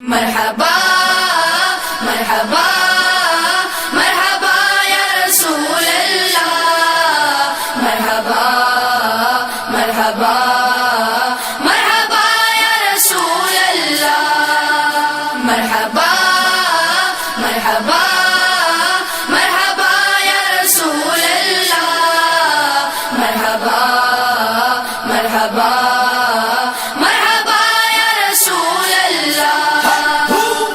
مرحبا مرحبا مرحبا یا رسول اللہ، مرحبا مرحبا مرحبا یا رسول اللہ، مرحبا مرحبا مرحبا یا رسول اللہ، مرحبا مرحبا مرحبا یا رسول اللہ۔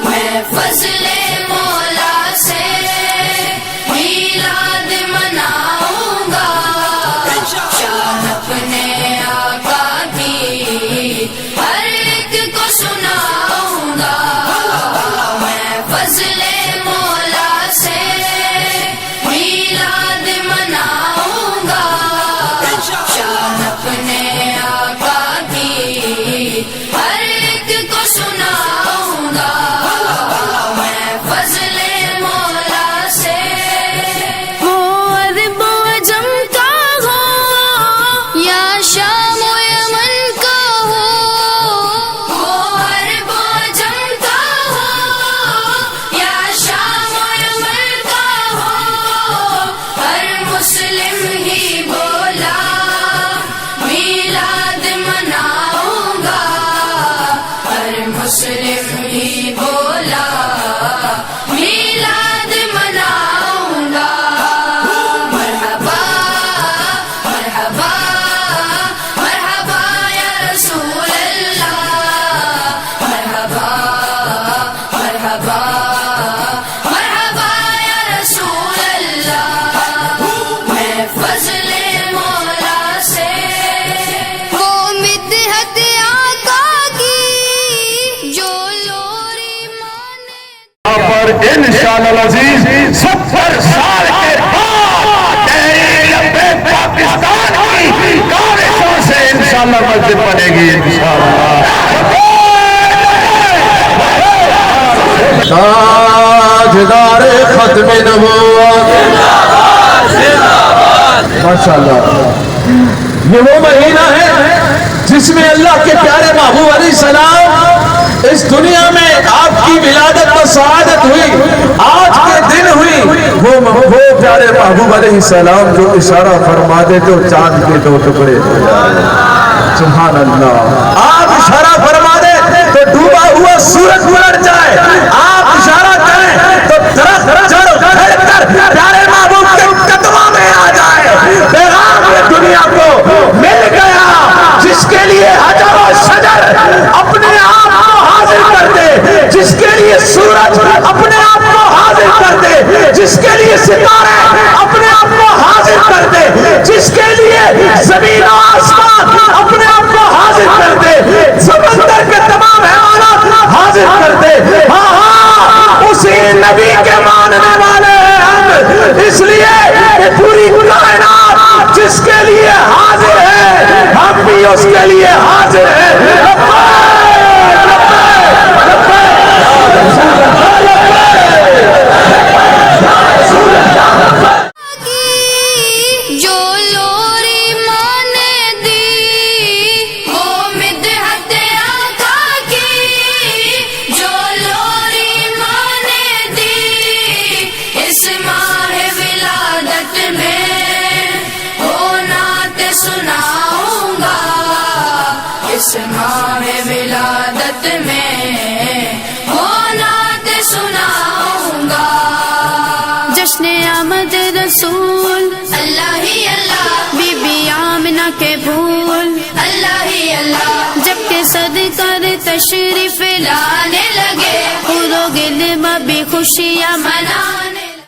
میں فضل مولا سے میلاد مناؤں گا، شان اپنے آقا کی ہر ایک کو سناؤں گا۔ میں فضل مولا سے میلاد مناؤں گا، شان اپنے آقا کی ہر ایک کو سناؤں گا۔ میں فضل مولا سے ہو عرب و عجم کا ہو یا شام و یمن کا ہو عرب و عجم کا ہو یا شام و یمن کا ہو، ہر مسلم ہی بولا میلاد مناؤں گا، ہر مسلم ہی بولا میلاد مناؤں گا۔ مرحبا مرحبا مرحبا یا رسول اللہ، مرحبا مرحبا مرحبا یا رسول اللہ۔ میں فضل مولا سے وہ مدحت آقا کی جو لوری مانے پر انشاءاللہ العزیز 70 سال کے بعد لبے پاکستان کی کاوشوں سے انشاءاللہ مسجد بنے گی انشاءاللہ۔ تاجدار ختم نبوت ماشاءاللہ، یہ وہ مہینہ ہے جس میں اللہ کے پیارے محبوب علیہ السلام اس دنیا میں آپ کی ولادت و سعادت ہوئی، آج کے دن ہوئی۔ وہ پیارے محبوب علیہ السلام جو اشارہ فرما دے تو چاند کے 2 ٹکڑے ہو جائے، سبحان اللہ۔ آپ اشارہ فرما دے تو ڈوبا ہوا سورج پلٹ جائے، آپ اشارہ کریں تو درخت جڑ کھڑ کر پیارے محبوب کے قدموں میں آ جائے۔ پیغام یہ دنیا کو مل گیا، جس کے لیے حجر و شجر اپنے آپ کو حاضر کر دے، جس کے لیے سورج اپنے آپ کو حاضر کر دے، جس کے لیے ستارے اپنے آپ کو حاضر کر دے، جس کے لیے زمین و آسمان اپنے آپ کو حاضر کر دے، سمندر کے تمام حیوانات حاضر کر دے۔ ہاں ہاں، اسی نبی کے ماننے والے ہم، اس لیے کہ پوری کائنات جس کے لیے حاضر ہے ہم بھی اس کے لیے حاضر ہیں۔ کی جو لوری مانے دی، وہ مدحت آقا کی جو لوری مانے دی، اس ماہ ولادت میں وہ نعت سناؤں گا، اس ماہ ولادت میں وہ نعت سناؤں گا۔ جشن آمد رسول اللہ ہی اللہ، بی بی آمنہ کے پھول، اللہ ہی اللہ، جب کہ صدقہ تشریف لانے لگے پورو گل میں بھی خوشیاں منانے